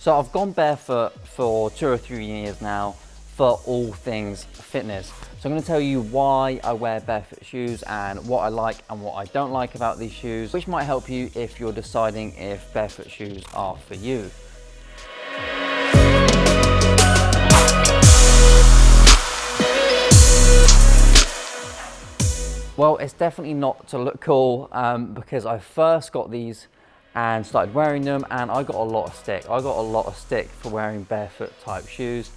So I've gone barefoot for 2 or 3 years now for all things fitness. So I'm going to tell you why I wear barefoot shoes and what I like and what I don't like about these shoes, which might help you if you're deciding if barefoot shoes are for you. Well, it's definitely not to look cool because I first got these and started wearing them and I got a lot of stick. I got a lot of stick for wearing barefoot type shoes.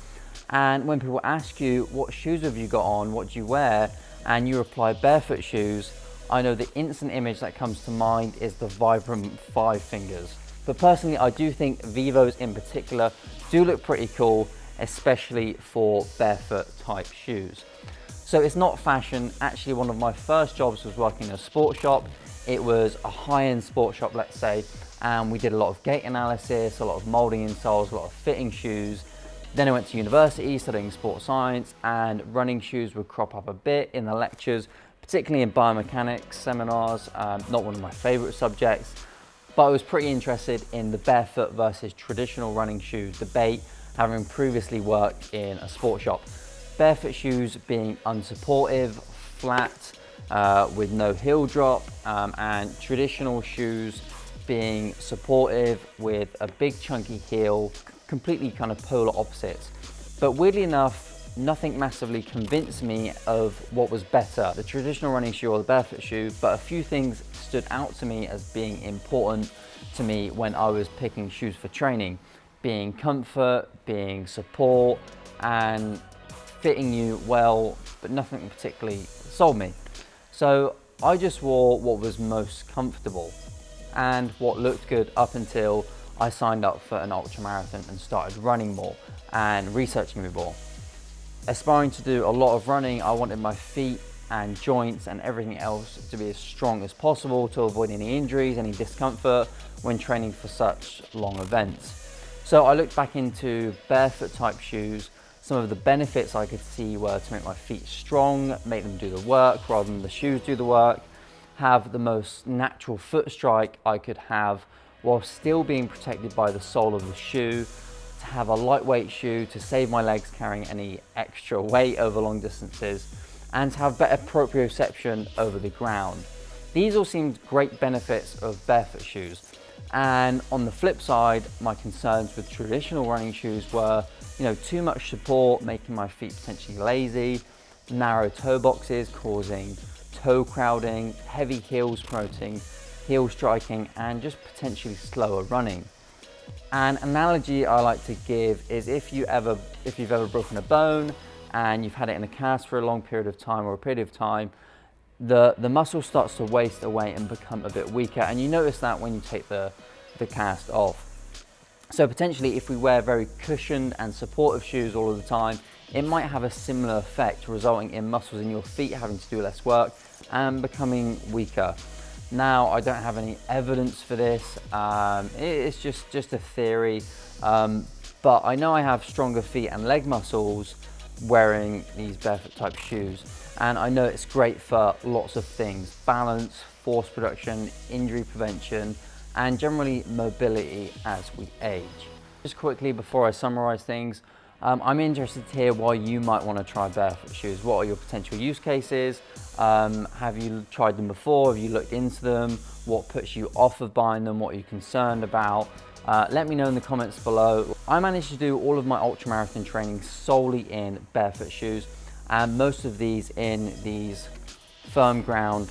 And when people ask you, what shoes have you got on, what do you wear? And you reply barefoot shoes, I know the instant image that comes to mind is the vibrant 5 fingers. But personally, I do think Vivos in particular do look pretty cool, especially for barefoot type shoes. So it's not fashion. Actually, one of my first jobs was working in a sports shop. It was a high-end sports shop, let's say, and we did a lot of gait analysis, a lot of molding insoles, a lot of fitting shoes. Then I went to university studying sports science, and running shoes would crop up a bit in the lectures, particularly in biomechanics seminars. Not one of my favorite subjects, but I was pretty interested in the barefoot versus traditional running shoes debate, having previously worked in a sports shop. Barefoot shoes being unsupportive, flat, with no heel drop, and traditional shoes being supportive with a big chunky heel, completely kind of polar opposites. But weirdly enough, nothing massively convinced me of what was better, the traditional running shoe or the barefoot shoe, but a few things stood out to me as being important to me when I was picking shoes for training, being comfort, being support, and fitting you well, but nothing particularly sold me. So I just wore what was most comfortable and what looked good up until I signed up for an ultramarathon and started running more and researching more. Aspiring to do a lot of running, I wanted my feet and joints and everything else to be as strong as possible to avoid any injuries, any discomfort when training for such long events. So I looked back into barefoot type shoes. Some of the benefits I could see were to make my feet strong, make them do the work rather than the shoes do the work, have the most natural foot strike I could have while still being protected by the sole of the shoe, to have a lightweight shoe to save my legs carrying any extra weight over long distances, and to have better proprioception over the ground. These all seemed great benefits of barefoot shoes. And on the flip side, my concerns with traditional running shoes were, too much support, making my feet potentially lazy, narrow toe boxes causing toe crowding, heavy heels promoting heel striking, and just potentially slower running. An analogy I like to give is if you've ever broken a bone and you've had it in a cast for a long period of time or a period of time, the muscle starts to waste away and become a bit weaker, and you notice that when you take the cast off. So potentially if we wear very cushioned and supportive shoes all of the time, it might have a similar effect, resulting in muscles in your feet having to do less work and becoming weaker. Now, I don't have any evidence for this, it's just a theory, but I know I have stronger feet and leg muscles wearing these barefoot type shoes, and I know it's great for lots of things: balance, force production, injury prevention, and generally mobility as we age. Just quickly before I summarize things, I'm interested to hear why you might want to try barefoot shoes. What are your potential use cases? Have you tried them before? Have you looked into them? What puts you off of buying them? What are you concerned about? Let me know in the comments below. I managed to do all of my ultramarathon training solely in barefoot shoes, and most of these in these firm ground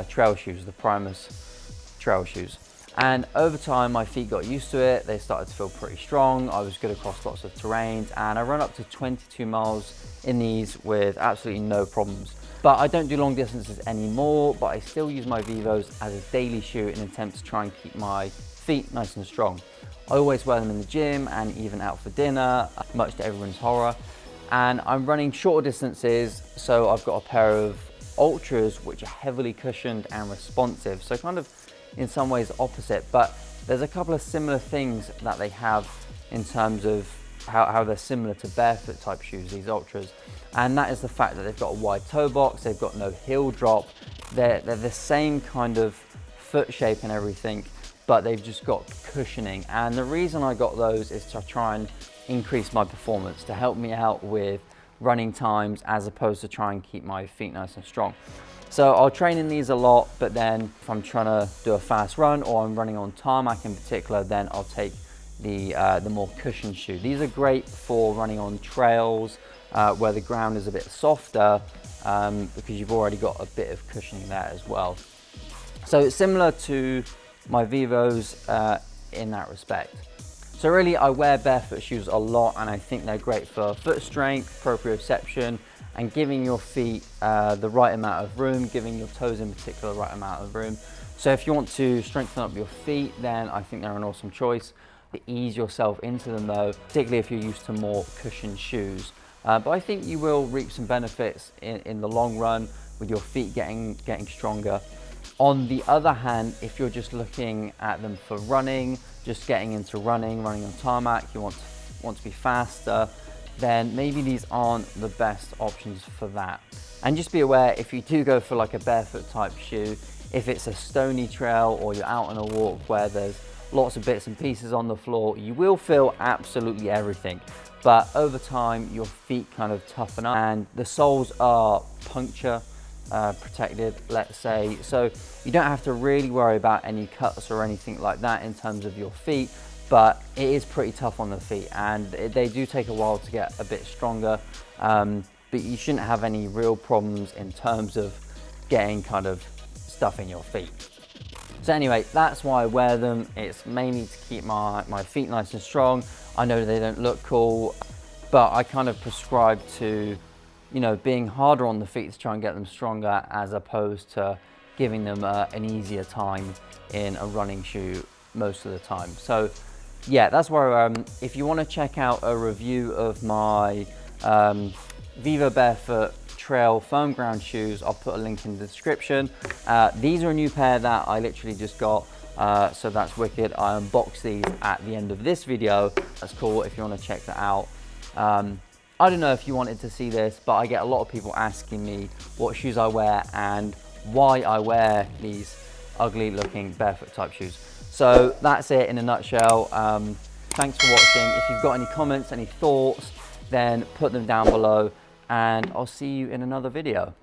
trail shoes, the Primus trail shoes. And over time, my feet got used to it. They started to feel pretty strong. I was good across lots of terrains, and I run up to 22 miles in these with absolutely no problems. But I don't do long distances anymore, but I still use my Vivos as a daily shoe in an attempt to try and keep my feet nice and strong. I always wear them in the gym and even out for dinner, much to everyone's horror. And I'm running shorter distances, so I've got a pair of Ultras which are heavily cushioned and responsive, so kind of in some ways opposite, but there's a couple of similar things that they have in terms of how they're similar to barefoot type shoes, these Ultras, and that is the fact that they've got a wide toe box, they've got no heel drop, they're the same kind of foot shape and everything, but they've just got cushioning. And the reason I got those is to try and increase my performance, to help me out with running times, as opposed to try and keep my feet nice and strong. So I'll train in these a lot, but then if I'm trying to do a fast run or I'm running on tarmac in particular, then I'll take the more cushioned shoe. These are great for running on trails where the ground is a bit softer, because you've already got a bit of cushioning there as well. So it's similar to my Vivos in that respect. So really, I wear barefoot shoes a lot, and I think they're great for foot strength, proprioception, and giving your feet the right amount of room, giving your toes in particular the right amount of room. So if you want to strengthen up your feet, then I think they're an awesome choice. To ease yourself into them though, particularly if you're used to more cushioned shoes. But I think you will reap some benefits in the long run with your feet getting stronger. On the other hand, if you're just looking at them for running, just getting into running on tarmac, you want to be faster, then maybe these aren't the best options for that. And just be aware, if you do go for like a barefoot type shoe, if it's a stony trail or you're out on a walk where there's lots of bits and pieces on the floor, you will feel absolutely everything. But over time, your feet kind of toughen up, and the soles are puncture protected, let's say. So you don't have to really worry about any cuts or anything like that in terms of your feet, but it is pretty tough on the feet, and they do take a while to get a bit stronger. But you shouldn't have any real problems in terms of getting kind of stuff in your feet. So anyway, that's why I wear them. It's mainly to keep my feet nice and strong. I know they don't look cool, but I kind of prescribe to, you know, being harder on the feet to try and get them stronger, as opposed to giving them an easier time in a running shoe most of the time. So yeah, that's where if you want to check out a review of my Vivo Barefoot Trail foam ground shoes, I'll put a link in the description. These are a new pair that I literally just got, so that's wicked. I unboxed these at the end of this video. That's cool if you want to check that out. I don't know if you wanted to see this, but I get a lot of people asking me what shoes I wear and why I wear these ugly looking barefoot type shoes. So that's it in a nutshell. Thanks for watching. If you've got any comments, any thoughts, then put them down below, and I'll see you in another video.